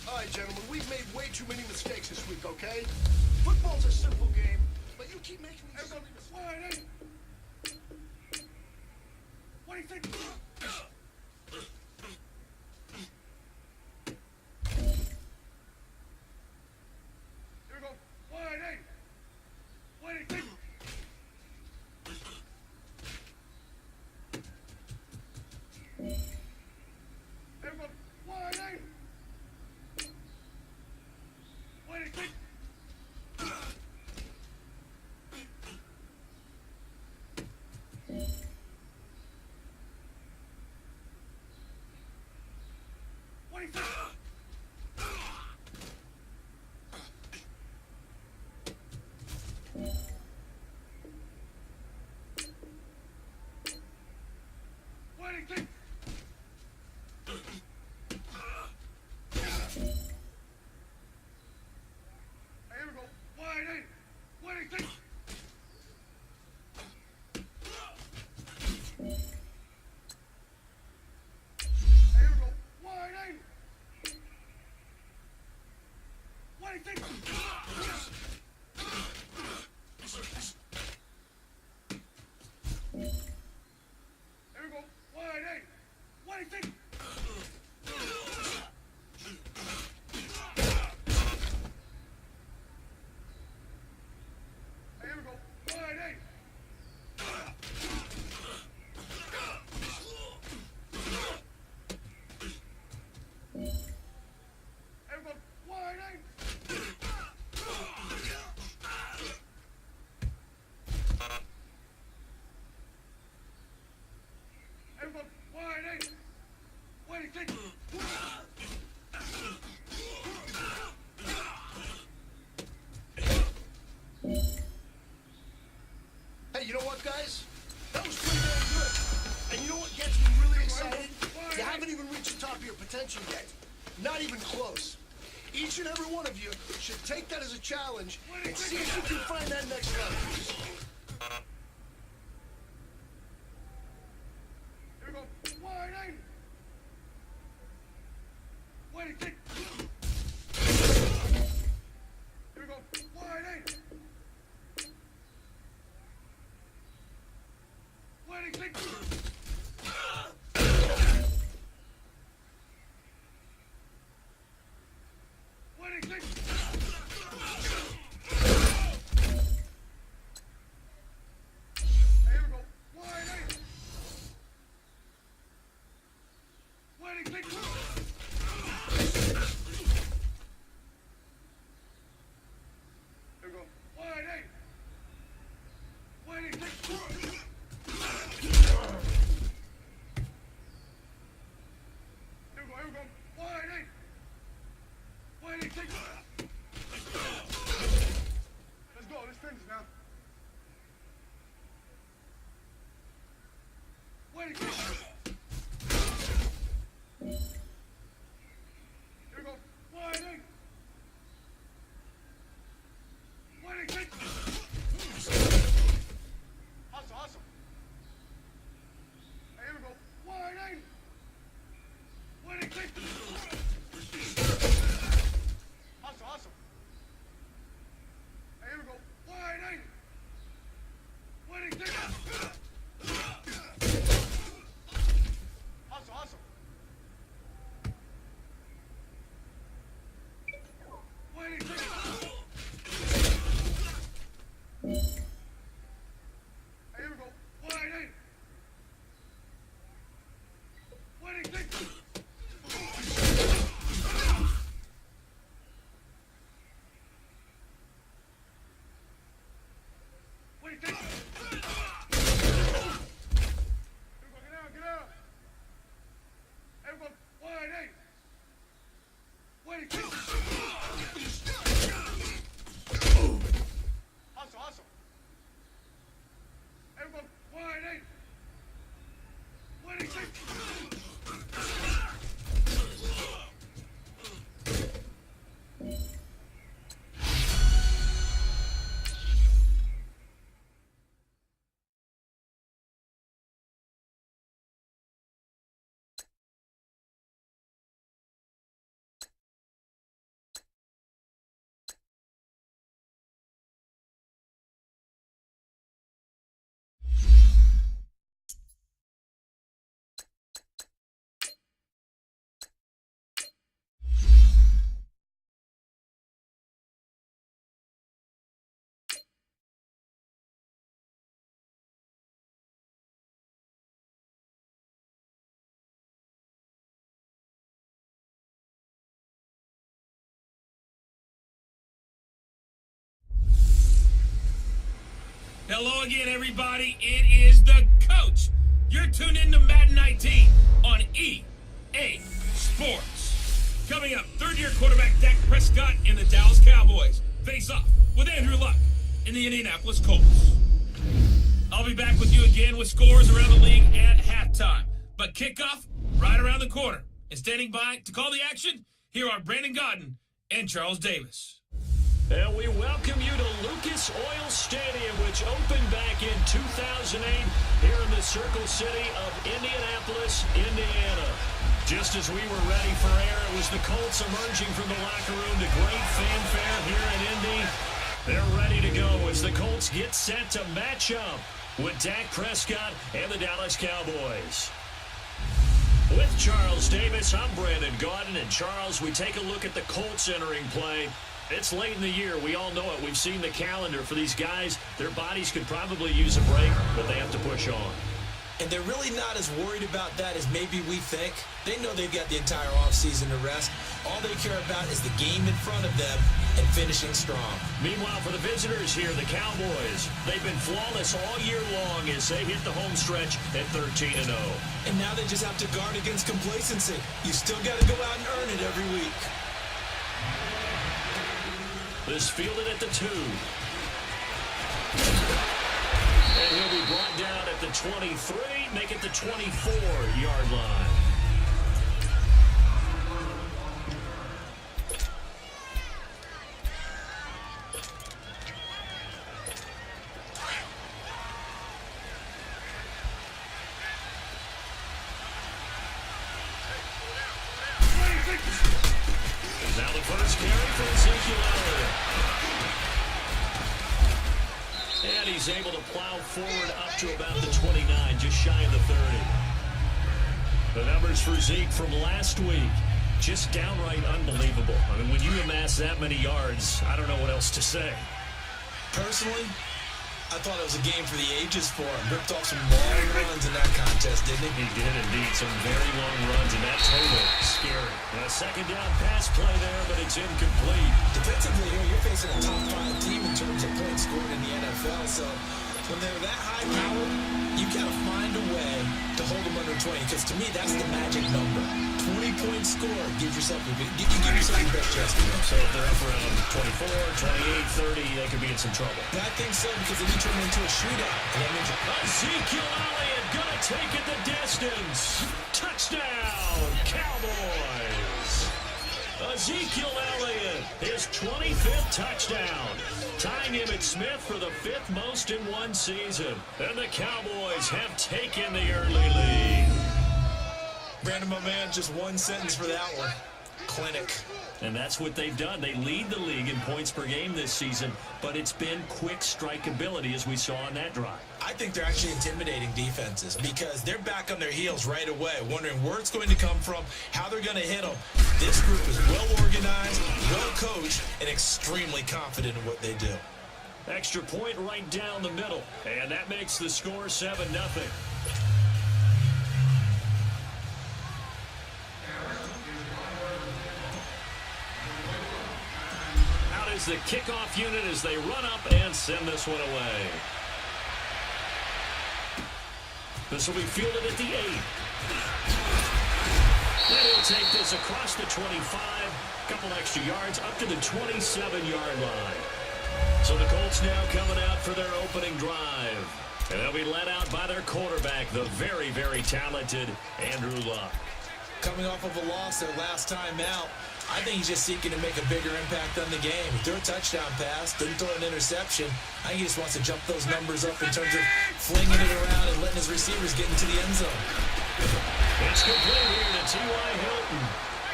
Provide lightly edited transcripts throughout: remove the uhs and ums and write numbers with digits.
All right, gentlemen, we've made way too many mistakes this week, okay? Football's a simple game, but you keep making these silly mistakes. What do you think? Here we go. Wide eight. What do you think? Here we go. Wide eight. What do you think? What do you think? What do you think? Here we go. Wide eight. What do you think? Here we go. Wide eight. What do you think? Here we go. Wide eight. What do you think? Here we go. Wide eight. Here we go. Wide eight. Here we go. Wide eight. What do you think? Hey, you know what, guys? That was pretty damn good. And you know what gets me really excited? You haven't even reached the top of your potential yet. Not even close. Each and every one of you should take that as a challenge and see if you can find that next level. Here we go. Wide eight. What do you think? Here we go. Wide eight. What do you think? What do you think? Here we go. Wide eight. What do you think? Here we go. Wide eight. What do you think? Here we go. Wide eight. What do you think? Let's go. Let's finish now. What do you think? Here we go. Wide eight. What do you think? Awesome, awesome. Hey, here we go. Wide eight. What do you think? Awesome, awesome. Hey, here we go. Wide eight. What do you think? Hello again, everybody. It is the coach. You're tuned in to Madden 19 on EA Sports. Coming up, third-year quarterback Dak Prescott and the Dallas Cowboys face off with Andrew Luck in the Indianapolis Colts. I'll be back with you again with scores around the league at halftime. But kickoff right around the corner. And standing by to call the action, here are Brandon Godden and Charles Davis. And we welcome you to Lucas Oil Stadium, which opened back in 2008 here in the Circle City of Indianapolis, Indiana. Just as we were ready for air, it was the Colts emerging from the locker room to great fanfare here in Indy. They're ready to go as the Colts get set to match up with Dak Prescott and the Dallas Cowboys. With Charles Davis, I'm Brandon Godden. And Charles, we take a look at the Colts entering play. It's late in the year. We all know it. We've seen the calendar for these guys. Their bodies could probably use a break, but they have to push on. And they're really not as worried about that as maybe we think. They know they've got the entire offseason to rest. All they care about is the game in front of them and finishing strong. Meanwhile, for the visitors here, the Cowboys, they've been flawless all year long as they hit the home stretch at 13-0. And now they just have to guard against complacency. You still got to go out and earn it every week. This fielded at the 2. And he'll be brought down at the 23, make it the 24-yard line. Now the first carry for Ezekiel Elliott. And he's able to plow forward up to about the 29, just shy of the 30. The numbers for Zeke from last week, just downright unbelievable. I mean, when you amass that many yards, I don't know what else to say. Personally, I thought it was a game for the ages for him. Ripped off some long runs in that contest, didn't he? He did indeed. Some very long runs, and that total scary. A second down pass play there, but it's incomplete. Defensively here, you're facing a top 5 team in terms of points scored in the NFL, so when they're that high powered, you gotta find a way to hold them under 20, because to me, that's the magic number. 20-point score, give yourself your best chance to win. So if they're up around 24, 28, 30, they could be in some trouble. I think so, because then you turn into a shootout. And that means Ezekiel Elliott gonna take it the distance. Touchdown, Cowboys. Ezekiel Elliott, his 25th touchdown, tying Emmitt Smith for the 5th most in one season. And the Cowboys have taken the early lead. Brandon, my man, just one sentence for that one. Clinic. And that's what they've done. They lead the league in points per game this season, but it's been quick strikeability as we saw on that drive. I think they're actually intimidating defenses because they're back on their heels right away, wondering where it's going to come from, how they're going to hit them. This group is well organized, well coached, and extremely confident in what they do. Extra point right down the middle, and that makes the score 7-0. Is the kickoff unit as they run up and send this one away. This will be fielded at the 8. And he'll take this across the 25, couple extra yards up to the 27-yard line. So the Colts now coming out for their opening drive. And they'll be led out by their quarterback, the very, very talented Andrew Luck. Coming off of a loss their last time out, I think he's just seeking to make a bigger impact on the game. He threw a touchdown pass, didn't throw an interception. I think he just wants to jump those numbers up in terms of flinging it around and letting his receivers get into the end zone. It's complete here to T.Y. Hilton.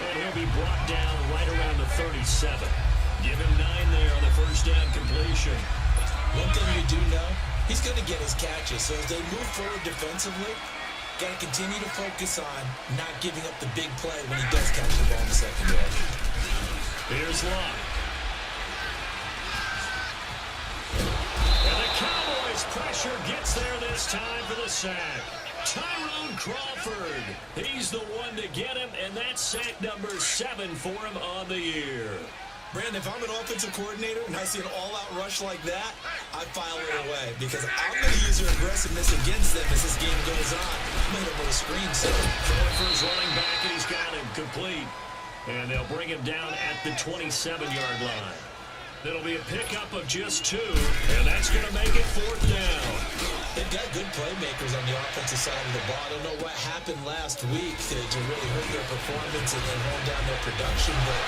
And he'll be brought down right around the 37. Give him 9 there on the first down completion. One thing you do know, he's going to get his catches. So as they move forward defensively, got to continue to focus on not giving up the big play when he does catch the ball in the secondary. Here's Luck. And the Cowboys pressure gets there this time for the sack. Tyrone Crawford. He's the one to get him, and that's sack number 7 for him on the year. Brandon, if I'm an offensive coordinator and I see an all-out rush like that, I file it away because I'm going to use your aggressiveness against them as this game goes on. I'm going to put a screen, so. Throwing for his running back, and he's got him complete. And they'll bring him down at the 27-yard line. That'll be a pickup of just 2, and that's going to make it 4th down. They've got good playmakers on the offensive side of the ball. I don't know what happened last week to really hurt their performance and then hold down their production, but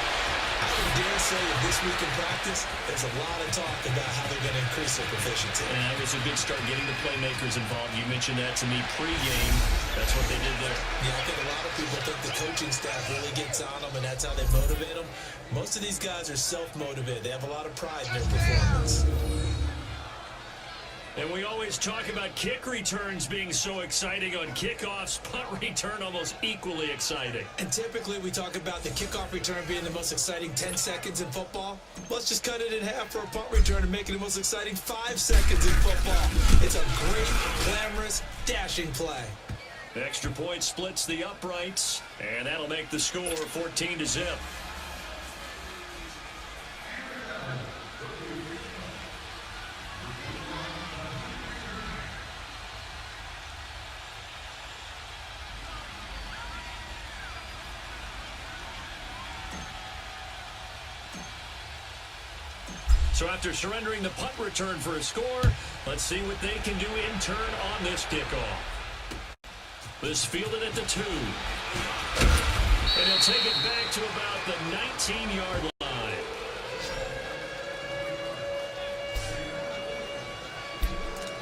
I would dare say that this week in practice, there's a lot of talk about how they're going to increase their proficiency. And that was a good start getting the playmakers involved. You mentioned that to me pregame. That's what they did there. Yeah, I think a lot of people think the coaching staff really gets on them, and that's how they motivate them. Most of these guys are self-motivated. They have a lot of pride in their performance. And we always talk about kick returns being so exciting on kickoffs. Punt return almost equally exciting. And typically we talk about the kickoff return being the most exciting 10 seconds in football. Let's just cut it in half for a punt return and make it the most exciting 5 seconds in football. It's a great, glamorous, dashing play. The extra point splits the uprights, and that'll make the score 14-0. So after surrendering the punt return for a score, let's see what they can do in turn on this kickoff. This fielded at the 2. And he'll take it back to about the 19-yard line.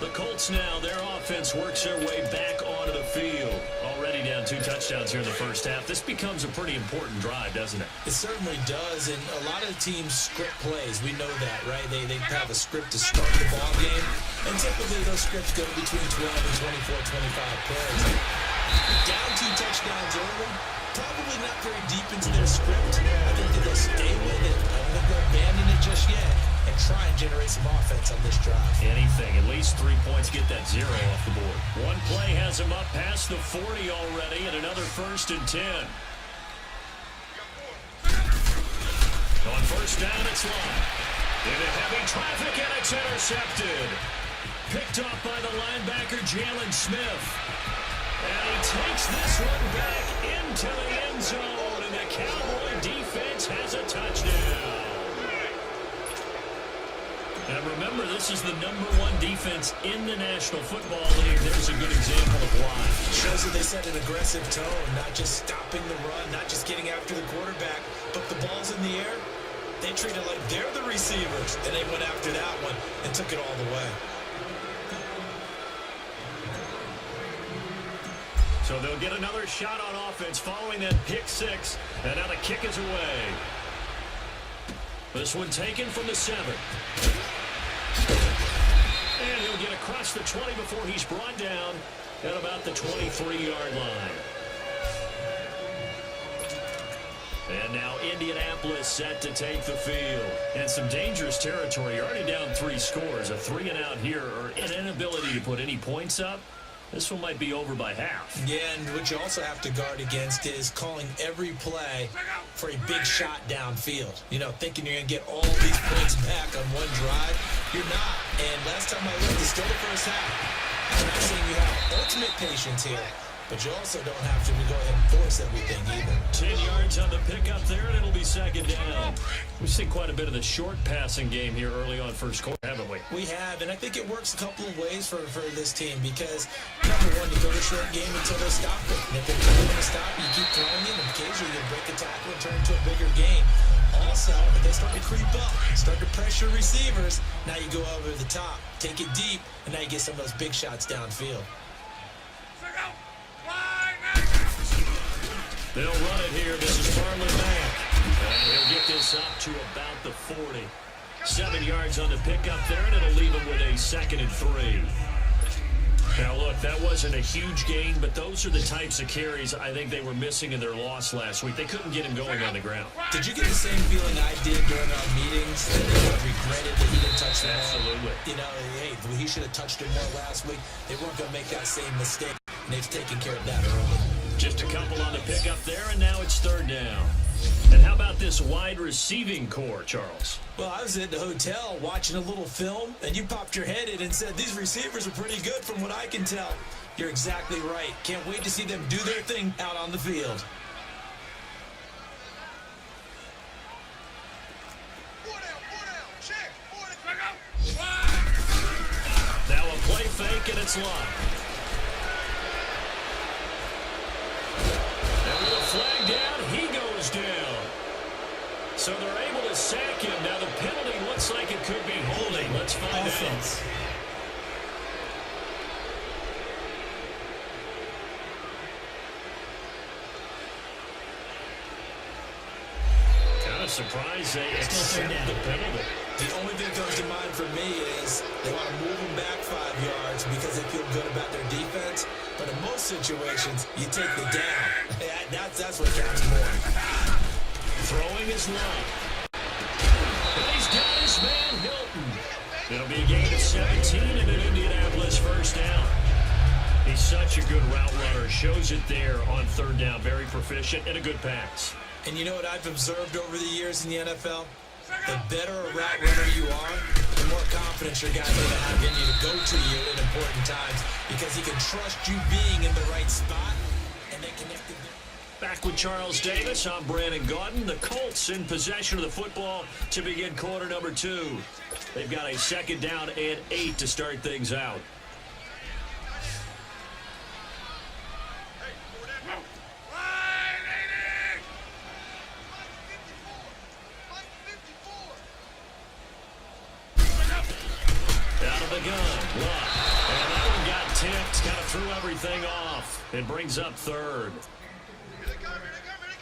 The Colts now, their offense works their way back onto the field. Already down 2 touchdowns here in the first half. This becomes a pretty important drive, doesn't it? It certainly does, and a lot of teams script plays. We know that, right? They have a script to start the ball game, and typically those scripts go between 12 and 24, 25 plays. Down 2 touchdowns early, probably not very deep into their script. I think that they'll stay with it. I don't think they'll abandon it just yet and try and generate some offense on this drive. Anything, at least 3 points, get that 0 off the board. One play has him up past the 40 already, and another 1st and 10. On 1st down, it's Lott. Into heavy traffic, and it's intercepted. Picked off by the linebacker, Jalen Smith. And he takes this one back into the end zone, and the Cowboy defense has a touchdown. And remember, this is the #1 defense in the National Football League. There's a good example of why. Shows that they set an aggressive tone, not just stopping the run, not just getting after the quarterback, but the ball's in the air. They treat it like they're the receivers, and they went after that one and took it all the way. So they'll get another shot on offense following that pick 6, and now the kick is away. This one taken from the 7. And he'll get across the 20 before he's brought down at about the 23-yard line. And now Indianapolis set to take the field. And some dangerous territory. You're already down 3 scores. A 3-and-out here, or an inability to put any points up. This one might be over by half. Yeah, and what you also have to guard against is calling every play for a big shot downfield. You know, thinking you're going to get all these points back on one drive. You're not. And last time I looked, it's still the first half. I'm not saying you have ultimate patience here, but you also don't have to go ahead and force everything either. 10 yards on the pickup there, and it'll be 2nd down. We've seen quite a bit of the short passing game here early on first quarter, haven't we? We have, and I think it works a couple of ways for this team because, #1, you go to short game until they stop it. And if they're not going to stop you, keep throwing it, and occasionally you'll break a tackle and turn into a bigger game. Also, if they start to creep up, start to pressure receivers, now you go over the top, take it deep, and now you get some of those big shots downfield. They'll run it here. This is Farley back. And he'll get this up to about the 40. 7 yards on the pickup there, and it'll leave him with a 2nd and 3. Now, look, that wasn't a huge gain, but those are the types of carries I think they were missing in their loss last week. They couldn't get him going on the ground. Did you get the same feeling I did during our meetings that they regretted that he didn't touch the ball? Absolutely. You know, hey, he should have touched it more last week. They weren't going to make that same mistake, and they've taken care of that early. Just a couple on the pickup there, and now it's third down. And how about this wide receiving core, Charles? Well, I was at the hotel watching a little film, and you popped your head in and said, these receivers are pretty good from what I can tell. You're exactly right. Can't wait to see them do their thing out on the field. Now a play fake, and it's live. And with a flag down, he goes down. So they're able to sack him. Now the penalty looks like it could be holding. Let's find out. Kind of surprised they accepted the penalty. The only thing that comes to mind for me is they want to move them back 5 yards because they feel good about their defense. But in most situations, you take the down. That's what counts more. Throwing is low. And he's got his man Hilton. It'll be a gain of 17 and an Indianapolis first down. He's such a good route runner. Shows it there on third down. Very proficient and a good pass. And you know what I've observed over the years in the NFL? The better a route runner you are, the more confidence your guys are going to have in you to go to you in important times because he can trust you being in the right spot and then connected. Back with Charles Davis, I'm Brandon Gaudin. The Colts in possession of the football to begin quarter number 2. They've got a second down and 8 to start things out. The gun, Luck. And that one got tipped, kind of threw everything off. It brings up third.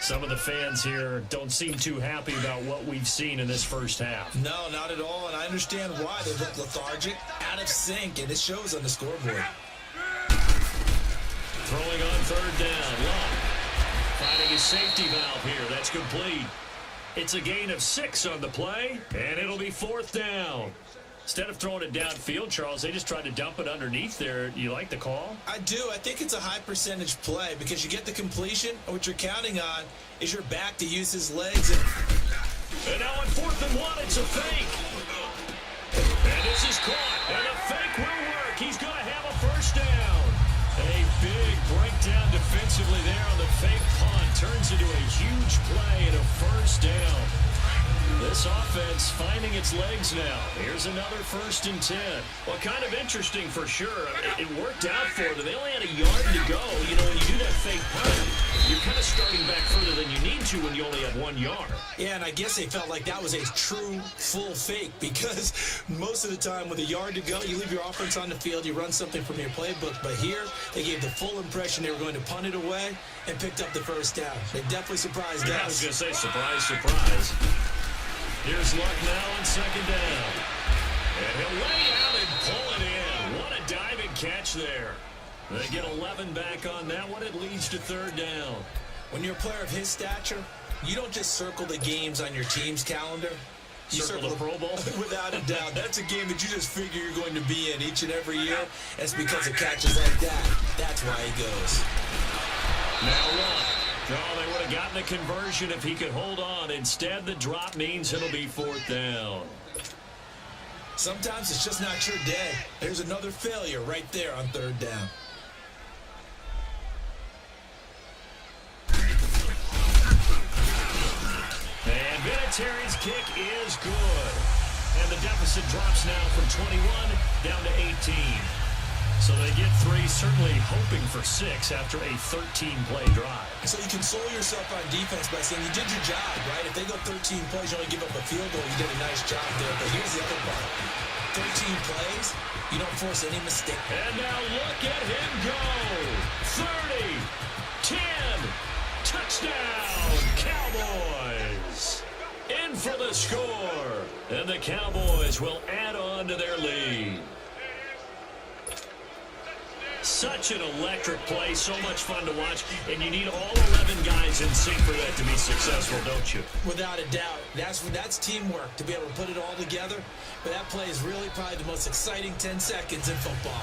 Some of the fans here don't seem too happy about what we've seen in this first half. No, not at all, and I understand why. They look lethargic, out of sync, and it shows on the scoreboard. Throwing on third down, Luck. Finding his safety valve here. That's complete. It's a gain of 6 on the play, and it'll be fourth down. Instead of throwing it downfield, Charles, they just tried to dump it underneath there. You like the call? I do. I think it's a high percentage play because you get the completion, and what you're counting on is your back to use his legs. And now on 4th and 1, it's a fake. And this is caught. And the fake will work. He's going to have a first down. A big breakdown defensively there on the fake punt. Turns into a huge play and a first down. This offense finding its legs now. Here's another 1st and 10. Well, kind of interesting for sure. It worked out for them. They only had a yard to go. You know, when you do that fake punt, you're kind of starting back further than you need to when you only have 1 yard. Yeah, and I guess they felt like that was a true full fake because most of the time with a yard to go, you leave your offense on the field, you run something from your playbook. But here, they gave the full impression they were going to punt it away and picked up the first down. They definitely surprised us. I was going to say, surprise, surprise. Here's Luck now on second down. And he'll lay out and pull it in. What a diving catch there. They get 11 back on that one. It leads to third down. When you're a player of his stature, you don't just circle the games on your team's calendar. You circle the Pro Bowl? Without a doubt. That's a game that you just figure you're going to be in each and every year. It's because of catches like that. That's why he goes. Now Luck. No, they would have gotten the conversion if he could hold on. Instead, the drop means it'll be 4th down. Sometimes it's just not your day. There's another failure right there on third down. And Vinatieri's kick is good. And the deficit drops now from 21 down to 18. So they get 3, certainly hoping for 6 after a 13-play drive. So you console yourself on defense by saying you did your job, right? If they go 13 plays, you only give up a field goal, you did a nice job there. But here's the other part. 13 plays, you don't force any mistake. And now look at him go. 30, 10, touchdown, Cowboys. In for the score. And the Cowboys will add on to their lead. Such an electric play, so much fun to watch, and you need all 11 guys in sync for that to be successful, don't you? Without a doubt. That's teamwork, to be able to put it all together. But that play is really probably the most exciting 10 seconds in football.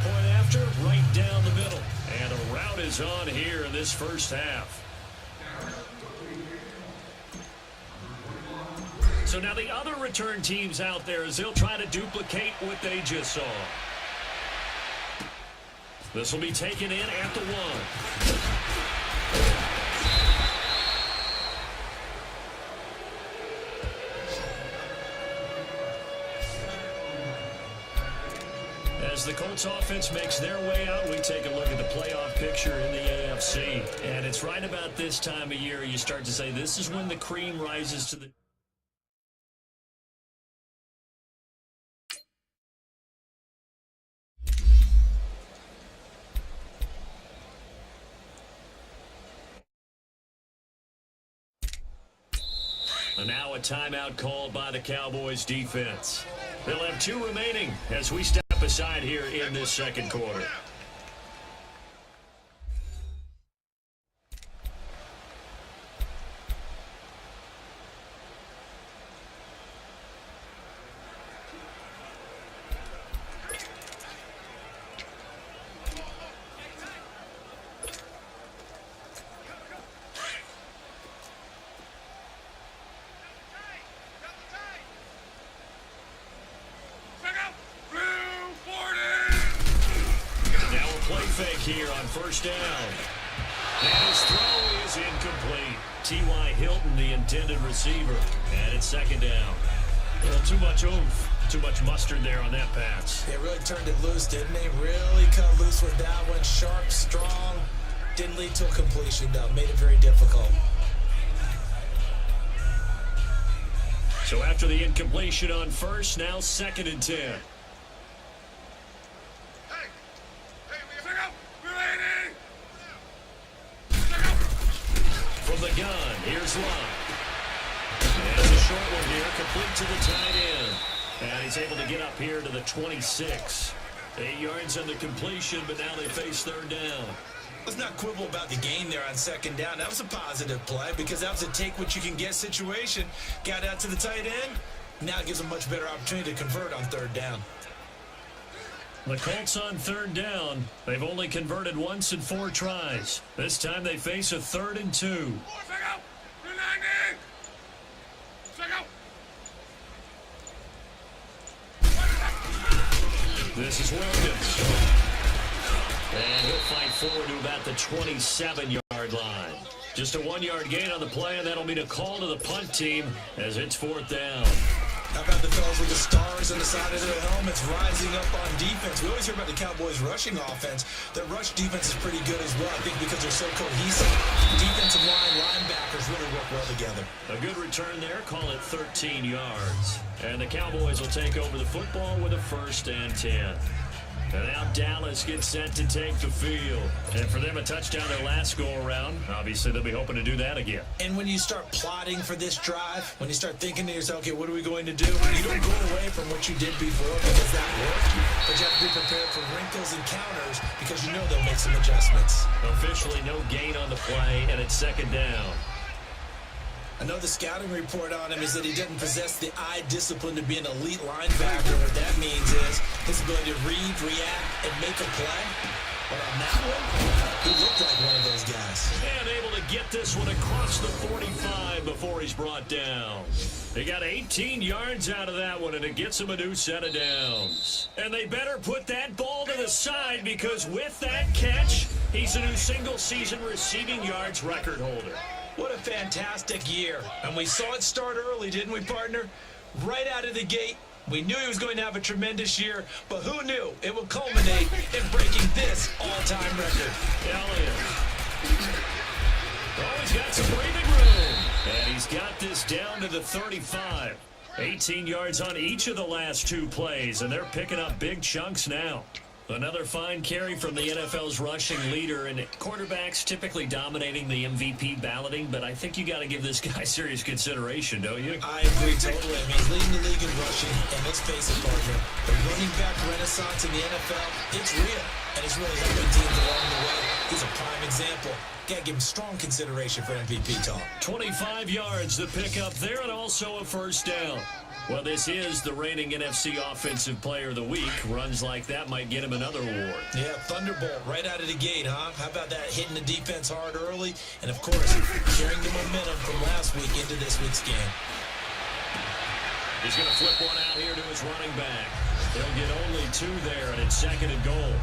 Point after, right down the middle. And a rout is on here in this first half. So now the other return teams out there, as they'll try to duplicate what they just saw. This will be taken in at the 1. As the Colts offense makes their way out, we take a look at the playoff picture in the AFC. And it's right about this time of year you start to say this is when the cream rises to the... And now a timeout called by the Cowboys defense. They'll have 2 remaining as we step aside here in this second quarter. Here on first down. And his throw is incomplete. T.Y. Hilton, the intended receiver. And it's second down. Well, too much oomph. Too much mustard there on that pass. They really turned it loose, didn't they? Really cut loose with that one. Sharp, strong. Didn't lead to a completion, though. Made it very difficult. So after the incompletion on first, now 2nd and 10. From the gun, here's Love. And it's a short one here, complete to the tight end. And he's able to get up here to the 26. 8 yards on the completion, but now they face 3rd down. Let's not quibble about the gain there on 2nd down. That was a positive play because that was a take-what-you-can-get situation. Got out to the tight end. Now it gives them a much better opportunity to convert on 3rd down. The Colts on 3rd down. They've only converted once in 4 tries. This time they face a 3rd and 2. This is Wilkins. And he'll fight forward to about the 27-yard line. Just a 1-yard gain on the play, and that'll mean a call to the punt team as it's 4th down. How about the fellas with the stars on the side of their helmets rising up on defense? We always hear about the Cowboys' rushing offense. Their rush defense is pretty good as well, I think, because they're so cohesive. Defensive line, linebackers really work well together. A good return there, call it 13 yards. And the Cowboys will take over the football with a 1st and 10. And now Dallas gets set to take the field. And for them, a touchdown their last go-around. Obviously, they'll be hoping to do that again. And when you start plotting for this drive, when you start thinking to yourself, okay, what are we going to do? You don't go away from what you did before because that worked. But you have to be prepared for wrinkles and counters because you know they'll make some adjustments. Officially, no gain on the play, and it's 2nd down. I know the scouting report on him is that he doesn't possess the eye discipline to be an elite linebacker. What that means is his ability to read, react, and make a play. But on that one, he looked like one of those guys. And able to get this one across the 45 before he's brought down. They got 18 yards out of that one, and it gets him a new set of downs. And they better put that ball to the side because with that catch, he's a new single-season receiving yards record holder. What a fantastic year. And we saw it start early, didn't we, partner? Right out of the gate, we knew he was going to have a tremendous year, but who knew it would culminate in breaking this all-time record? Elliott. Oh, he's got some breathing room. And he's got this down to the 35. 18 yards on each of the last 2 plays, and they're picking up big chunks now. Another fine carry from the NFL's rushing leader, and quarterbacks typically dominating the MVP balloting, but I think you got to give this guy serious consideration, don't you? I agree totally. I mean, he's leading the league in rushing, and let's face it, partner, the running back renaissance in the NFL, it's real, and it's really helping teams along the way. He's a prime example. Got to give him strong consideration for MVP talk. 25 yards to pick up there, and also a 1st down. Well, this is the reigning NFC Offensive Player of the Week. Runs like that might get him another award. Yeah, Thunderbolt right out of the gate, huh? How about that, hitting the defense hard early? And, of course, carrying the momentum from last week into this week's game. He's going to flip one out here to his running back. They'll get only 2 there, and it's 2nd and goal.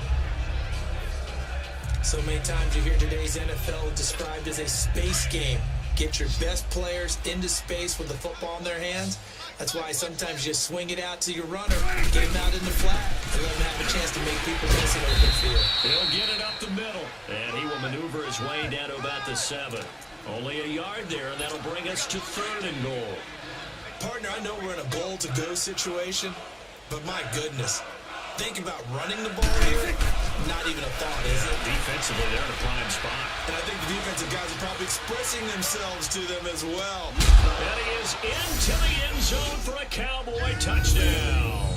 So many times you hear today's NFL described as a space game. Get your best players into space with the football in their hands. That's why sometimes you swing it out to your runner, get him out in the flat, and let him have a chance to make people miss an open field. He'll get it up the middle, and he will maneuver his way down to about the 7. Only a yard there, and that'll bring us to 3rd and goal. Partner, I know we're in a goal-to-go situation, but my goodness, think about running the ball here. Not even a thought, is it? Defensively, they're in a prime spot. And I think the defensive guys are probably expressing themselves to them as well. And he is into the end zone for a Cowboy touchdown.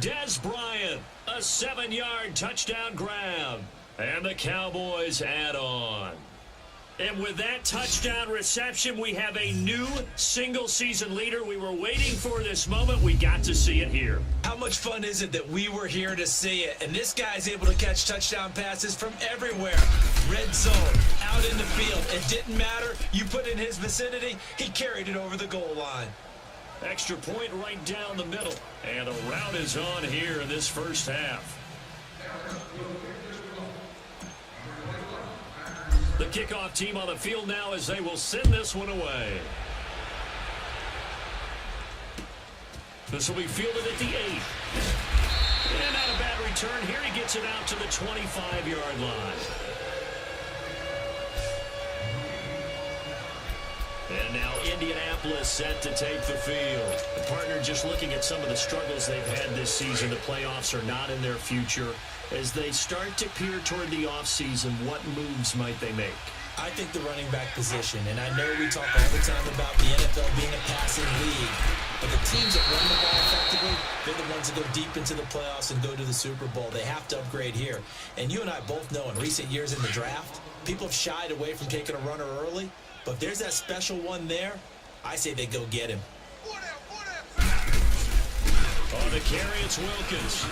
Des Bryant, a 7-yard touchdown grab. And the Cowboys add on. And with that touchdown reception, we have a new single-season leader. We were waiting for this moment. We got to see it here. How much fun is it that we were here to see it? And this guy's able to catch touchdown passes from everywhere. Red zone, out in the field. It didn't matter. You put in his vicinity, he carried it over the goal line. Extra point right down the middle. And a rout is on here in this first half. The kickoff team on the field now as they will send this one away. This will be fielded at the 8. And not a bad return. Here he gets it out to the 25-yard line. And now Indianapolis set to take the field. The partner just looking at some of the struggles they've had this season. The playoffs are not in their future. As they start to peer toward the offseason, what moves might they make? I think the running back position, and I know we talk all the time about the NFL being a passing league, but the teams that run the ball effectively, they're the ones that go deep into the playoffs and go to the Super Bowl. They have to upgrade here. And you and I both know in recent years in the draft, people have shied away from taking a runner early, but if there's that special one there, I say they go get him. On the carry, it's Wilkins.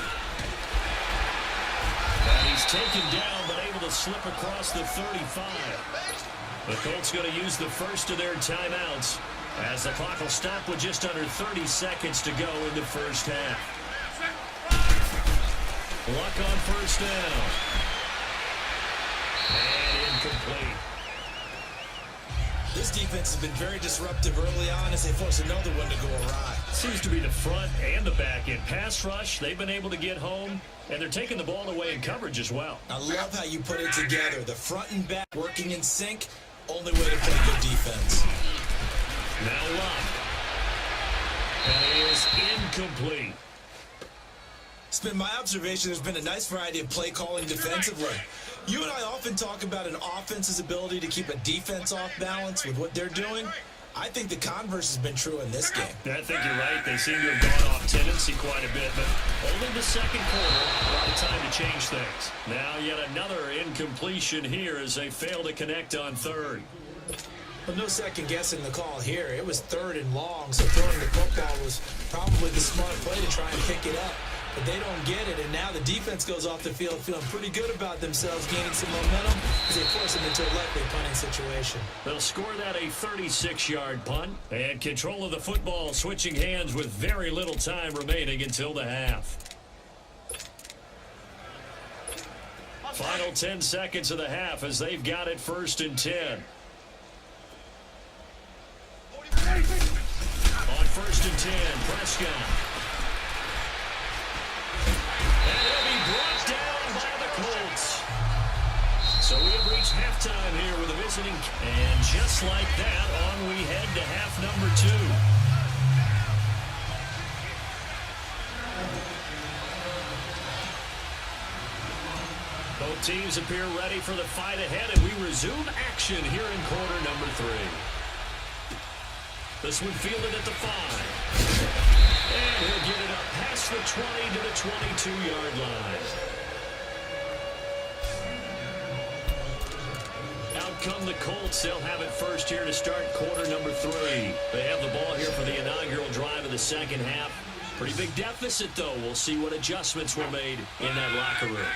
And he's taken down, but able to slip across the 35. The Colts going to use the first of their timeouts as the clock will stop with just under 30 seconds to go in the first half. Luck on first down. And incomplete. This defense has been very disruptive early on as they force another one to go awry. Seems to be the front and the back end. Pass rush, they've been able to get home, and they're taking the ball away in coverage as well. I love how you put it together. The front and back working in sync, only way to play good defense. Now Luck. And it is incomplete. It's been my observation there's been a nice variety of play calling defensively. You and I often talk about an offense's ability to keep a defense off balance with what they're doing. I think the converse has been true in this game. I think you're right. They seem to have gone off tendency quite a bit, but only the second quarter, a lot of time to change things. Now yet another incompletion here as they fail to connect on third. But no second guessing the call here. It was 3rd and long, so throwing the football was probably the smart play to try and pick it up. But they don't get it, and now the defense goes off the field feeling pretty good about themselves, gaining some momentum as they force them into a likely punting situation. They'll score that a 36-yard punt, and control of the football switching hands with very little time remaining until the half. Final 10 seconds of the half as they've got it 1st and 10. On 1st and 10, Prescott. And he'll be brought down by the Colts. So we have reached halftime here with a visiting. And just like that, on we head to half number 2. Both teams appear ready for the fight ahead, and we resume action here in quarter number 3. This one fielded at the 5. And he'll get it up past the 20 to the 22-yard line. Out Out come the Colts. They'll have it first here to start quarter number 3. They have the ball here for the inaugural drive of the second half. Pretty big deficit, though. We'll see what adjustments were made in that locker room.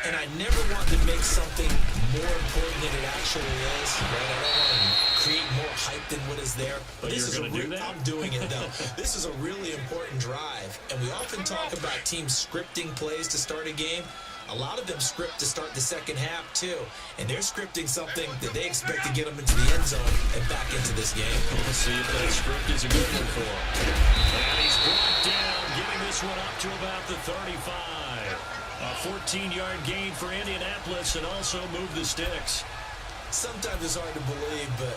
And I never want to make something more important than it actually is. Right? I don't want to create more hype than what is there. But this you're going to do that? I'm doing it, though. This is a really important drive. And we often talk about teams scripting plays to start a game. A lot of them script to start the second half, too. And they're scripting something that they expect to get them into the end zone and back into this game. We'll see if that script is a good one for him. And he's brought down, getting this one up to about the 35. A 14-yard gain for Indianapolis and also move the sticks. Sometimes it's hard to believe, but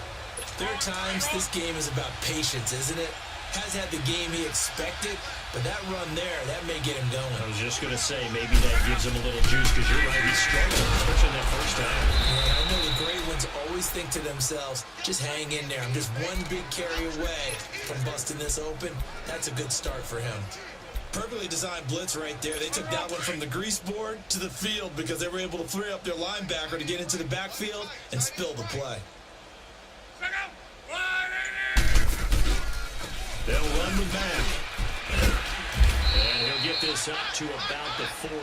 there are times this game is about patience, isn't it? Has had the game he expected, but that run there, that may get him going. I was just going to say, maybe that gives him a little juice, because you're right, he struggled, especially that first time. Yeah, I know the great ones always think to themselves, just hang in there. I'm just one big carry away from busting this open. That's a good start for him. Perfectly designed blitz right there. They took that one from the grease board to the field because they were able to free up their linebacker to get into the backfield and spill the play. They'll run the back. And he'll get this up to about the 40.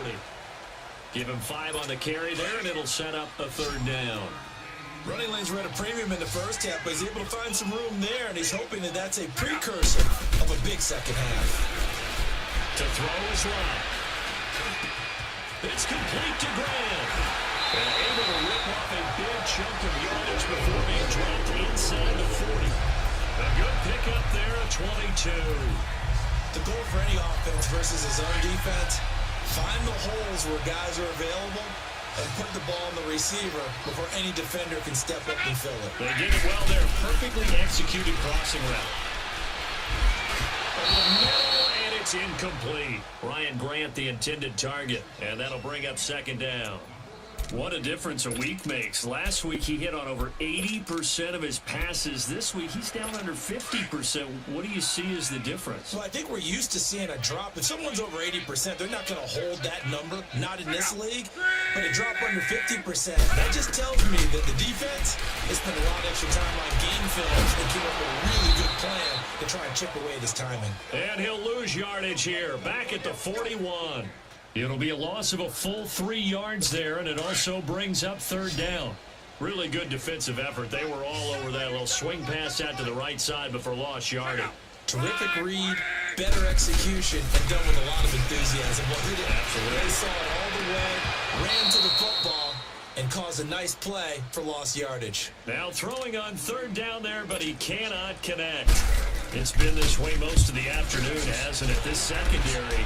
Give him 5 on the carry there, and it'll set up a third down. Running lanes were at a premium in the first half, but he's able to find some room there, and he's hoping that that's a precursor of a big second half. To throw is Lott. It's complete to Graham. And able to rip off a big chunk of yardage before being dropped inside the 40. A good pickup there at 22. The goal for any offense versus his own defense, find the holes where guys are available and put the ball on the receiver before any defender can step up and fill it. They did it well there. Perfectly executed crossing route. Over the middle, and it's incomplete. Ryan Grant, the intended target, and that'll bring up second down. What a difference a week makes. Last week he hit on over 80% of his passes. This week he's down under 50%. What do you see as the difference? Well, I think we're used to seeing a drop. If someone's over 80%, they're not going to hold that number, not in this league. But a drop under 50%, that just tells me that the defense has spent a lot of extra time on game film and came up with a really good plan to try and chip away at his timing. And he'll lose yardage here, back at the 41. It'll be a loss of a full 3 yards there, and it also brings up third down. Really good defensive effort. They were all over that little swing pass out to the right side before lost yardage. Terrific read, better execution, and done with a lot of enthusiasm. Well, absolutely. They saw it all the way, ran to the football, and caused a nice play for lost yardage. Now throwing on third down there, but he cannot connect. It's been this way most of the afternoon, hasn't it? This secondary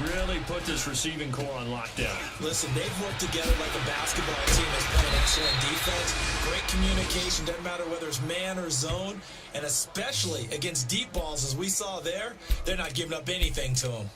really put this receiving core on lockdown. Listen, they've worked together like a basketball team that's playing excellent defense. Great communication, doesn't matter whether it's man or zone, and especially against deep balls, as we saw there, they're not giving up anything to them.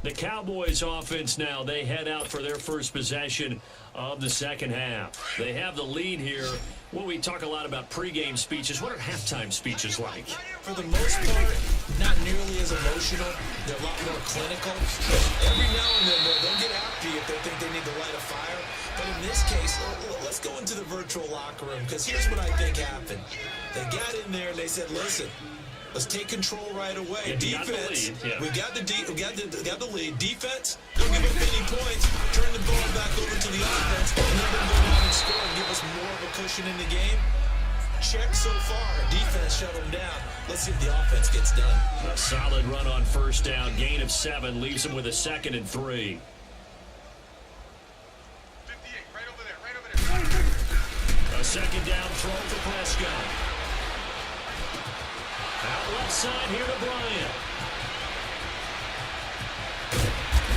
The Cowboys offense now, they head out for their first possession of the second half. They have the lead here. Well, we talk a lot about pregame speeches. What are halftime speeches like? For the most part, not nearly as emotional. They're a lot more clinical. Every now and then, they'll get after you if they think they need to light a fire. But in this case, let's go into the virtual locker room, because here's what I think happened. They got in there and they said, listen, let's take control right away. Defense, we got the lead. Defense, don't give up any points. Turn the ball back over to the offense, and let them go down and score and give us more of a cushion in the game. Check so far. Defense shut them down. Let's see if the offense gets done. A solid run on first down. Gain of 7 leaves them with a 2nd and 3. 58, right over there. A second down throw for Prescott. Out left side here to Bryant.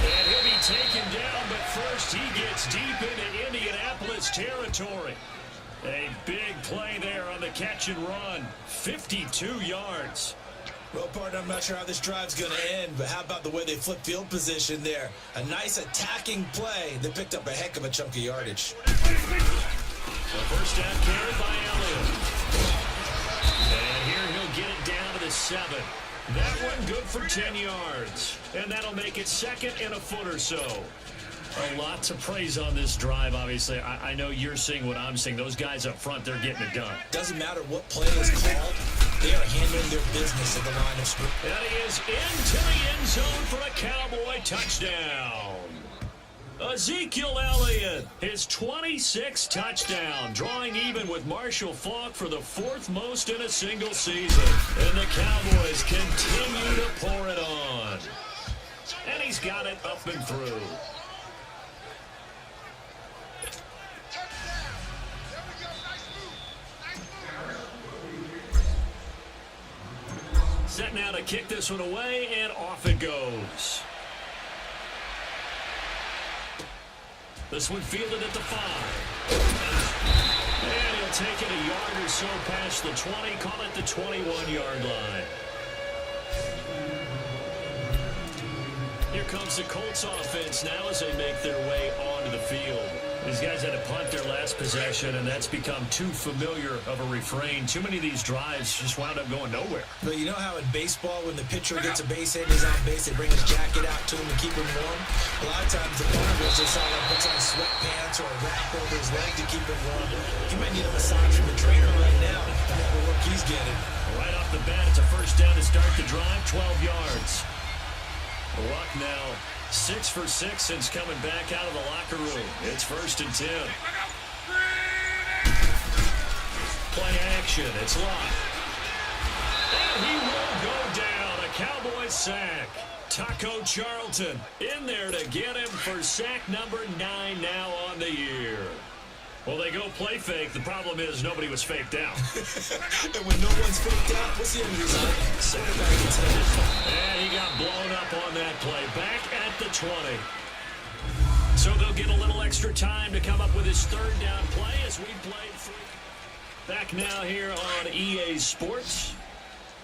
And he'll be taken down, but first he gets deep into Indianapolis territory. A big play there on the catch and run. 52 yards. Well, partner, I'm not sure how this drive's going to end, but how about the way they flip field position there? A nice attacking play that picked up a heck of a chunk of yardage. The first down carried by Elliott. And here he'll get it down to the 7. That one good for 10 yards. And that'll make it 2nd and a foot or so. A lot to praise on this drive, obviously. I know you're seeing what I'm seeing. Those guys up front, they're getting it done. Doesn't matter what play is called. They are handling their business at the line of scrimmage. And he is into the end zone for a Cowboy touchdown. Ezekiel Elliott, his 26th touchdown, drawing even with Marshall Faulk for the 4th most in a single season. And the Cowboys continue to pour it on. And he's got it up and through. Set now to kick this one away, and off it goes. This one fielded at the 5. And he'll take it a yard or so past the 20, call it the 21-yard line. Here comes the Colts offense now as they make their way onto the field. These guys had to punt their last possession, and that's become too familiar of a refrain. Too many of these drives just wound up going nowhere. But you know how in baseball, when the pitcher gets a base hit and he's on base, they bring his jacket out to him to keep him warm? A lot of times the punter goes to someone puts on sweatpants or a wrap over his leg to keep him warm. He might need a massage from the trainer right now. The work he's getting. Right off the bat, it's a first down to start the drive, 12 yards. Luck now 6 for 6 since coming back out of the locker room. It's 1st and 10. Play action. It's Luck. And he will go down. A Cowboys sack. Taco Charlton in there to get him for sack number 9 now on the year. Well, they go play fake. The problem is nobody was faked out. And when no one's faked out, what's the end result? Quarterback gets hit. And he got blown up on that play. Back at the 20. So they'll get a little extra time to come up with his 3rd down play as we play free. Back now here on EA Sports.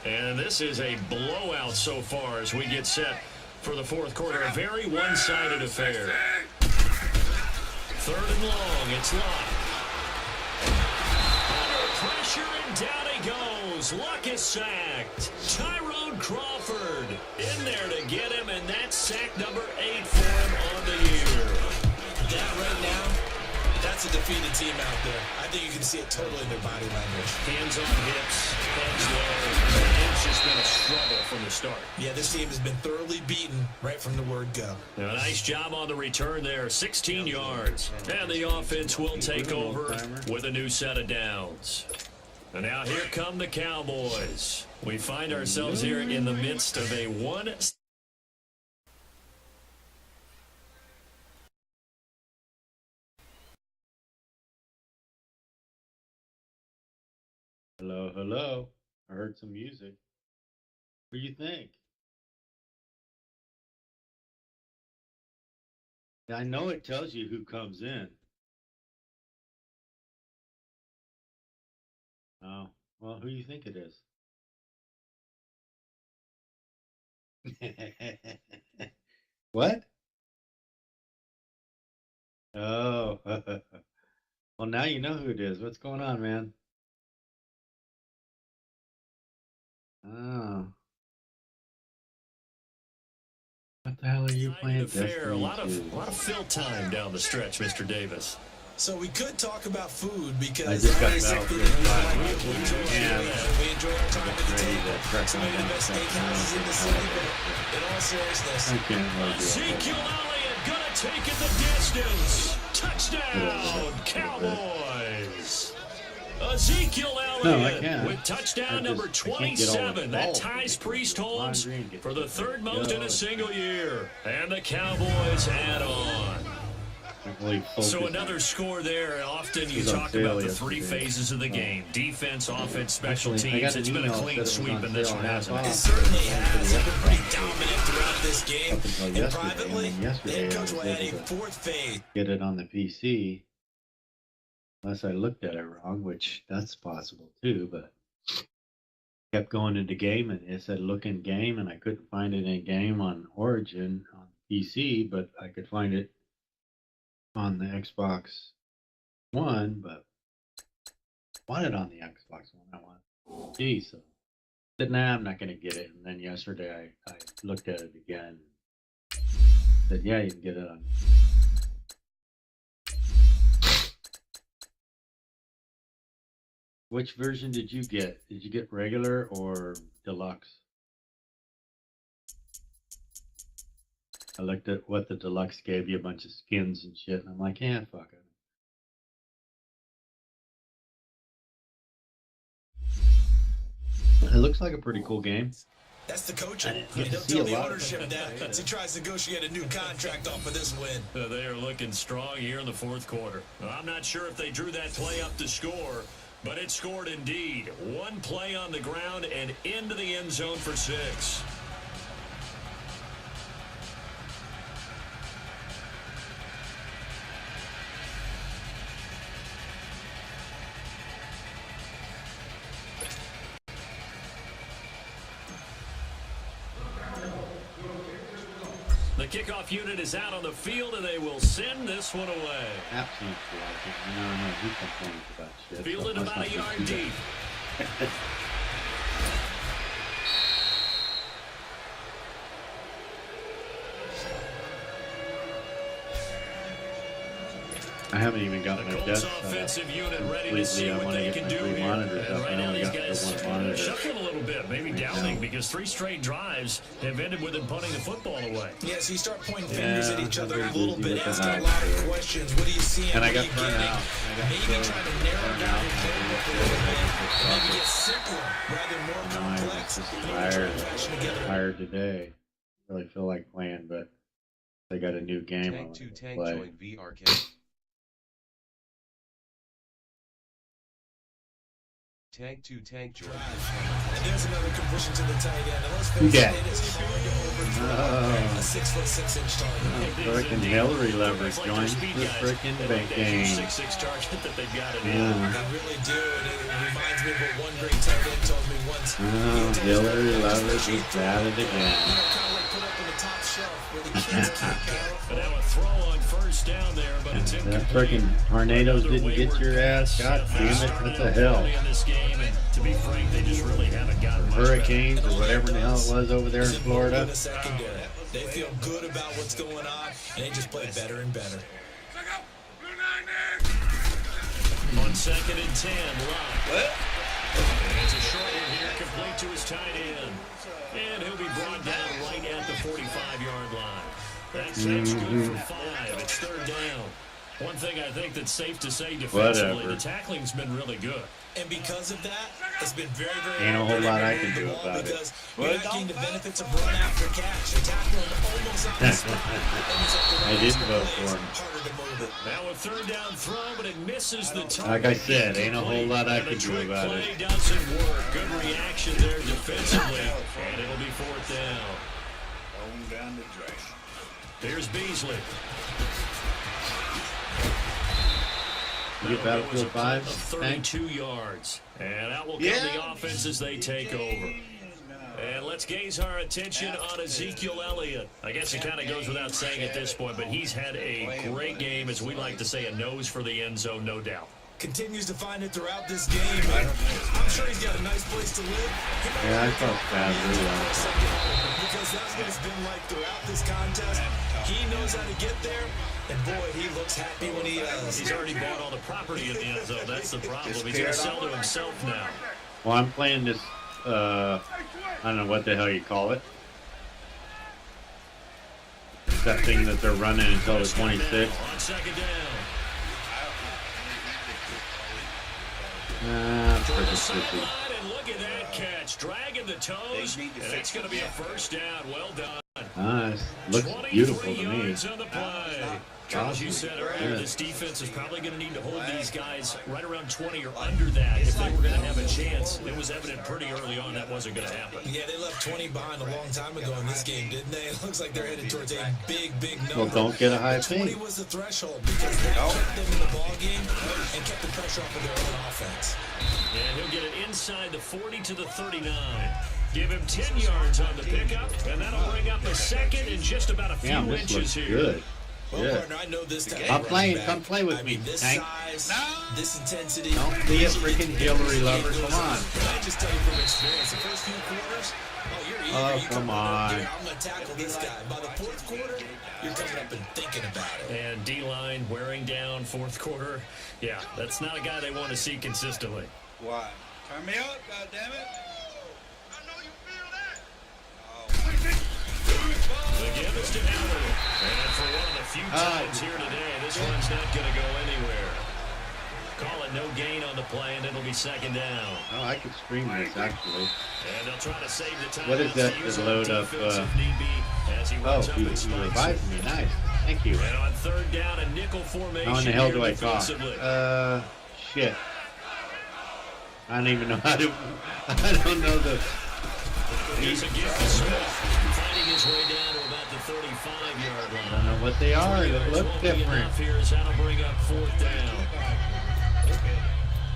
And this is a blowout so far as we get set for the 4th quarter. A very one-sided affair. 3rd and long, it's Luck. Under pressure, and down he goes. Luck is sacked. Tyrone Crawford in there to get him, and that's sack number 8 for him on the year. That right now, that's a defeated team out there. I think you can see it totally in their body language. Hands on hips, heads low. It's just been a struggle from the start. Yeah, this team has been thoroughly beaten right from the word go. Now, a nice job on the return there, 16 yards. And the offense will take over with a new set of downs. And now here come the Cowboys. We find ourselves here in the midst of a one. Hello, hello. I heard some music. What do you think? I know it tells you who comes in. Oh, well, who do you think it is? What? Oh, well, now you know who it is. What's going on, man? Oh. What the hell are you playing? Affair. A lot of fill time down the stretch, Mr. Davis. So we could talk about food I because just got obviously back we from enjoy our time at the table. Some of the best steakhouses in the city, but in all seriousness, Ezekiel Elliott gonna take it the distance. Touchdown, Cowboys. Ezekiel Elliott with touchdown number 27. That ties Priest Holmes for the 3rd most in a single year. And the Cowboys add on. So another score there. Often you talk about the 3 phases of the game. Defense, offense, special teams. It's been a clean sweep in this one, hasn't it? it certainly has. They've been pretty dominant throughout this game. And privately, the head coach will add a 4th phase. Get it on the PC. Unless I looked at it wrong, which that's possible too, but kept going into game and it said look in game and I couldn't find it in game on Origin on PC, but I could find it on the Xbox One, but I want it on the Xbox One. I want PC, so said, nah, I'm not going to get it. And then yesterday I looked at it again. Said, yeah, you can get it on Which version did you get? Did you get regular or deluxe? I looked at what the deluxe gave you, a bunch of skins and shit, and I'm like, yeah, fuck it. It looks like a pretty cool game. That's the coaching. get to He'll see tell a the lot. ownership that as he tries to negotiate a new contract off of this win. They are looking strong here in the fourth quarter. I'm not sure if they drew that play up to score, but it scored indeed. One play on the ground and into the end zone for 6. The kickoff unit is out on the field, and they will send this one away. Absolute logic. No, he complains about shit. Fielded so about let's a not yard do that. deep. I haven't even got The my Colts desk set up offensive unit ready to see completely. I what want to they get can my do 3 here. monitors And up. right I now only these got guys the 1 monitor. shuffling a little bit, maybe doubting now. because 3 straight drives have ended with them punting the football away. Yeah, so you start pointing fingers at each other a very little busy bit, with the asking a lot of highs. questions. What are you seeing? And I What got are you burnt getting? out. I got Maybe so trying to narrow burnt down out. your playbook a little bit. Maybe get simpler rather than more No, I'm complex. just And maybe try tired. to patch them together. Tired today. Really feel like playing, but they got a new game I Tank want to to tank play. join VRK. Tank to tank join. And there's another conversion to the tight end. And let's Who face dat? it, it's hard to overthrow Oh. a 6'6" target. Frickin' Hillary Leverage joins the frickin' big game. 6'6" target that they've got in Yeah. They really do, and it reminds me of what one great tight end told me once. Oh, Hillary Leverage is at it again. Kind of like put up on the top shelf where the kids can't get. But now a throw on first down there, but it's That incomplete. frickin' tornadoes Another didn't get wayward your ass. pass. God damn it, Started what out the hell? early in this game, and to be frank, they just really haven't gotten much better. Hurricanes or whatever the hell it was over there in It's Florida. in the secondary. They feel good about what's going on, and they just play better and better. On 2nd and 10, Locke. And it's a short one here, complete to his tight end. And he'll be brought down right at the 45-yard line. That's good for 5. It's 3rd down. One thing I think that's safe to say defensively, Whatever. the tackling's been really good. And because of that, it's been very, very Ain't a whole hard to lot I move can the do ball about it. because you're not getting the benefits of run after catch. You're tackling almost on the spot. I didn't vote for him. Harder to move it. Now a 3rd down throw, but it misses the target. Like I said, ain't a whole lot I And can the do trick about play it. doesn't work. Good reaction there defensively, and it'll be 4th down. Here's Beasley. You get Battlefield 5? Of Tank? 32 yards. And out will come the offense as they take over. And let's gaze our attention on Ezekiel Elliott. I guess it kind of goes without saying at this point, but he's had a great game, as we like to say, a nose for the end zone, no doubt. Continues to find it throughout this game. And I'm sure he's got a nice place to live. Yeah, I felt bad, really. Because that's what it's been like throughout this contest. He knows how to get there, and boy, he looks happy when he does. He's already bought all the property in the end zone. That's the problem. He's going to sell to himself now. Well, I'm playing this, I don't know what the hell you call it. It's that thing that they're running until the 26th. On 2nd down. Pretty The tricky. sideline, and look at that catch. Dragging the toes, and it's going to be a 1st down. Well done. Nice. Looks beautiful to 23 me. yards on the play. As you said earlier, Yeah. this defense is probably going to need to hold these guys right around 20 or under that if they were going to have a chance. It was evident pretty early on that wasn't going to happen. Yeah, they left 20 behind a long time ago in this game, didn't they? It looks like they're headed towards a big, big number. Well, don't get a high 20 ping. was the threshold because that kept them in the ball game and kept the pressure off of their own offense. And he'll get it inside the 40 to the 39. Give him 10 yards on the pickup, and that'll bring up a 2nd and just about a few Damn, this inches looks here. good. Well, Yeah. partner, I know this time. I'm playing. Come play with I me, mean, this Tank. size, this intensity. Don't be a freaking Hillary lover. Come on. I just tell you from experience, the first few quarters, you're eager. Oh, You come up on. there, I'm going to tackle this guy. By the 4th quarter, you're coming up and thinking about it. And D-line wearing down 4th quarter. Yeah, that's not a guy they want to see consistently. Why? Turn me up, goddammit. I know you feel that. The give is to Allen. And for one of the few times here today, this one's not going to go anywhere. Call it no gain on the play, and it'll be second down. Oh, I could stream this actually. And they'll try to save the time. What is that to load up? Oh, you revived me. Nice. Thank you. And on third down, a nickel formation. How in the hell do here I talk? Shit. I don't even know how to. I don't know the. Here's a gift to Smith, fighting his way down to about the 35-yard line. I don't know what they are. They look different. Here is that'll bring up fourth down.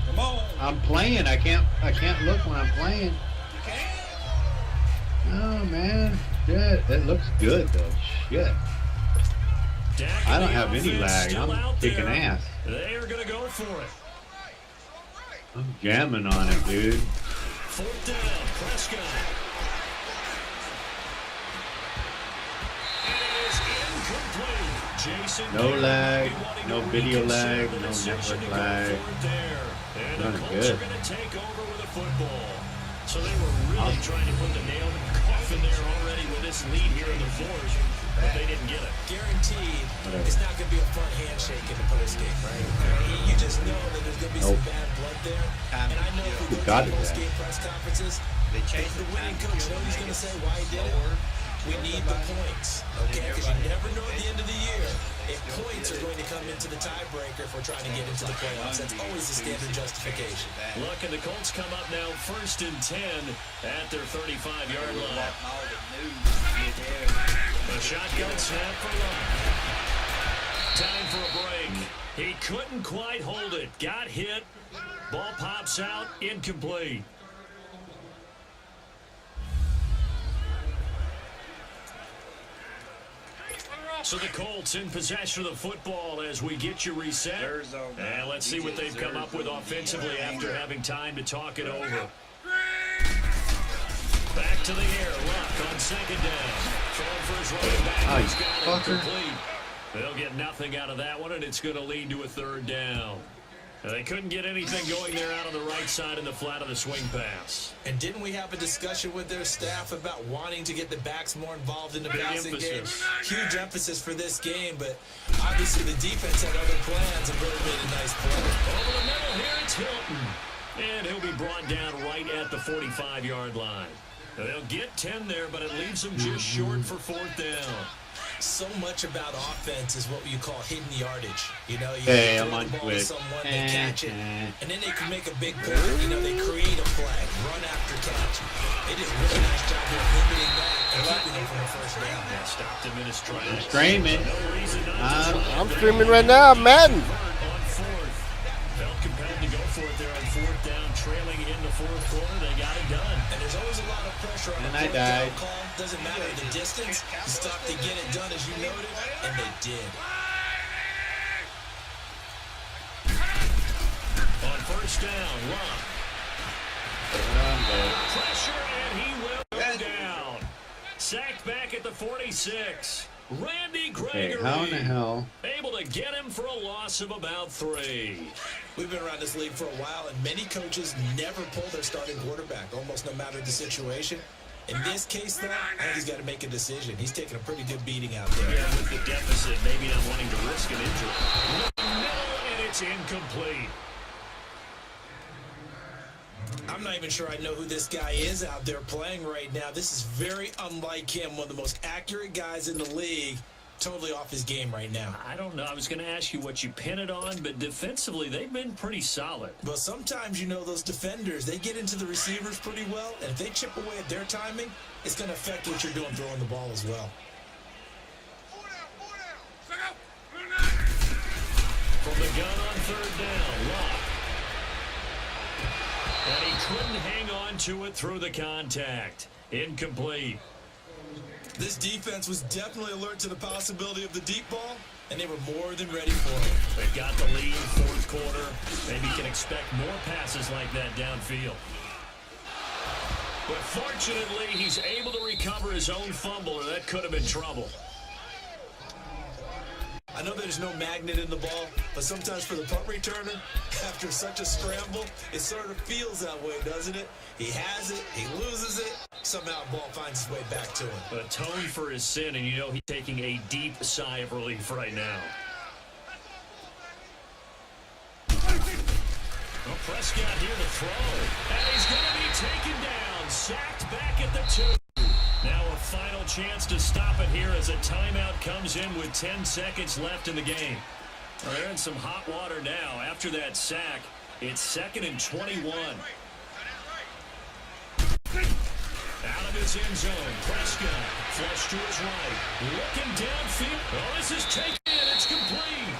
Come on. I'm playing. I can't look when I'm playing. Oh man, shit. That looks good though. Shit. I don't have any lag. I'm kicking ass. They are going to go for it. I'm jamming on it, dude. Fourth down, Prescott. And it is incomplete. Jason No lag, no video lag, no network lag. And the Running Colts good. are going to take over with a football. So they were really trying to put the nail in the coffin there already with this lead here in the fourth, but they didn't get it. Guaranteed, it's not going to be a fun handshake in the postgame, right? You just know that there's going to be some bad blood there. And I know if we go to post-game press conferences, the winning coach knows he's going to say why he did it. We need the points, okay? Because you never know at the end of the year if points are going to come into the tiebreaker if we're trying to get into the playoffs. That's always the standard justification. Look, and the Colts come up now 1st and 10 at their 35-yard line. A shotgun snap for Locke. Time for a break. He couldn't quite hold it. Got hit. Ball pops out. Incomplete. So the Colts in possession of the football as we get you reset. And let's see what they've come up with offensively after having time to talk it over. Back to the air. Luck on second down. Throwing for his running back. He's got it complete. They'll get nothing out of that one, and it's going to lead to a third down. They couldn't get anything going there out on the right side in the flat of the swing pass. And didn't we have a discussion with their staff about wanting to get the backs more involved in the passing game? Huge emphasis for this game, but obviously the defense had other plans and really made a nice play. Over the middle here, it's Hilton. And he'll be brought down right at the 45-yard line. They'll get 10 there, but it leaves them just short for fourth down. So much about offense is what you call hidden yardage. You know, you I'm throw on the ball to Twitch. someone, they catch it, and then they can make a big play. You know, they create a play, run after catch. They did a really nice job of limiting that and keeping them from the first down. Yeah, stopped him in his tracks. Streaming. No reason not to I'm streaming right now, Madden. on fourth. Felt compelled to go for it there on fourth down, trailing in the fourth quarter. They got it done. And there's always a lot of pressure on And the I fourth down died. call. Doesn't matter the distance. You stop to get it done, as you noted, and they did. On first down, Locke. Pressure, and he will go down. Sacked back at the 46. Randy Okay, Gregory. how in the hell? Able to get him for a loss of about 3. We've been around this league for a while, and many coaches never pull their starting quarterback, almost no matter the situation. In this case, though, I think he's got to make a decision. He's taking a pretty good beating out there. Yeah, with the deficit, maybe not wanting to risk an injury. Middle, and it's incomplete. I'm not even sure I know who this guy is out there playing right now. This is very unlike him, one of the most accurate guys in the league. Totally off his game right now. I don't know. I was going to ask you what you pin it on, but defensively, they've been pretty solid. But sometimes, you know, those defenders, they get into the receivers pretty well, and if they chip away at their timing, it's going to affect what you're doing throwing the ball as well. From the gun on third down, Locke. And he couldn't hang on to it through the contact. Incomplete. This defense was definitely alert to the possibility of the deep ball, and they were more than ready for it. They've got the lead fourth quarter. Maybe can expect more passes like that downfield. But fortunately, he's able to recover his own fumble, or that could have been trouble. I I know there's no magnet in the ball, but sometimes for the punt returner, after such a scramble, it sort of feels that way, doesn't it? He has it, he loses it, somehow the ball finds its way back to him. Atone for his sin, and you know he's taking a deep sigh of relief right now. Well, Prescott here to throw, and he's going to be taken down, sacked back at the 2. Now a final chance to stop it here as a timeout comes in with 10 seconds left in the game. Well, they're in some hot water now. After that sack, it's 2nd and 21. Out of his end zone, Prescott, flush to his right, looking downfield. Oh, this is taken, it's complete.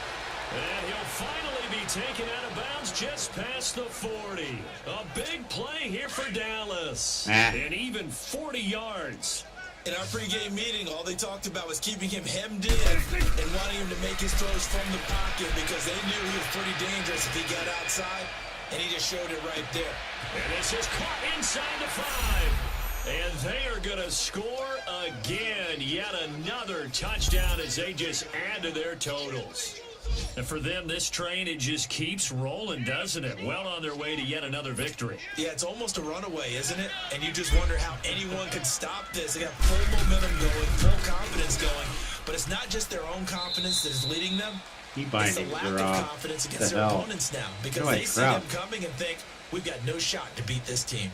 And he'll finally be taken out of bounds just past the 40. A big play here for Dallas. And even 40 yards. In our pregame meeting, all they talked about was keeping him hemmed in and wanting him to make his throws from the pocket because they knew he was pretty dangerous if he got outside, and he just showed it right there. And this is caught inside the 5. And they are going to score again. Yet another touchdown as they just add to their totals. And for them, this train, it just keeps rolling, doesn't it? Well on their way to yet another victory. Yeah, it's almost a runaway, isn't it? And you just wonder how anyone could stop this. They got full momentum going, full confidence going. But it's not just their own confidence that is leading them. It's the lack of confidence against their opponents now. Because they see them coming and think, we've got no shot to beat this team.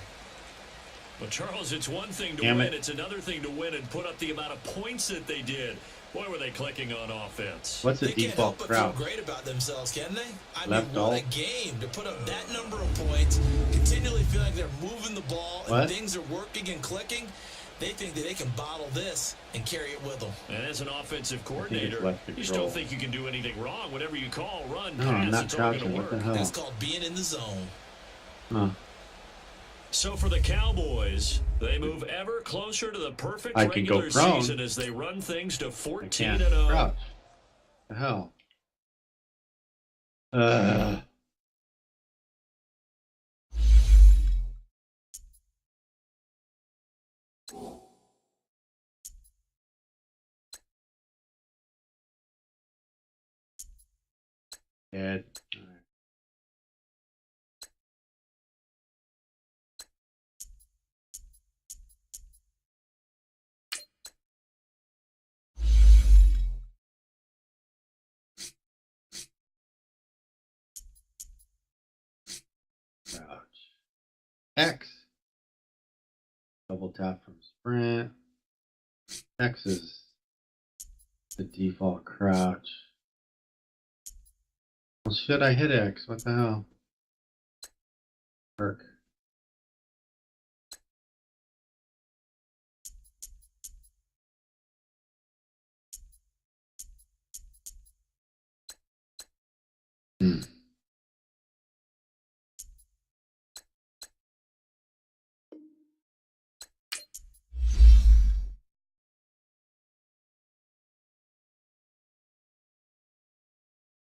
Well, Charles, it's one thing to win. It's another thing to win and put up the amount of points that they did. Boy, were they clicking on offense. What's the default crowd? They can't help but feel great about themselves, can they? I mean, what a game to put up that number of points, continually feel like they're moving the ball, and things are working and clicking. They think that they can bottle this and carry it with them. And as an offensive coordinator, you just don't think you can do anything wrong. Whatever you call, run, no, pass, it's all going to work. That's called being in the zone. Huh. So for the Cowboys, they move ever closer to the perfect regular season as they run things to 14-0. Crouch. The hell? Dead. Crouch. X. Double tap from sprint. X is the default crouch. Well, shit, I hit X. What the hell? Work.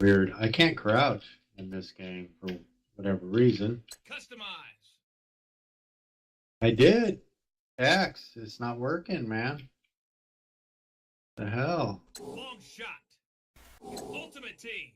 Weird. I can't crouch in this game for whatever reason. Customize. I did. X. It's not working, man. The hell? Long shot. Ultimate team.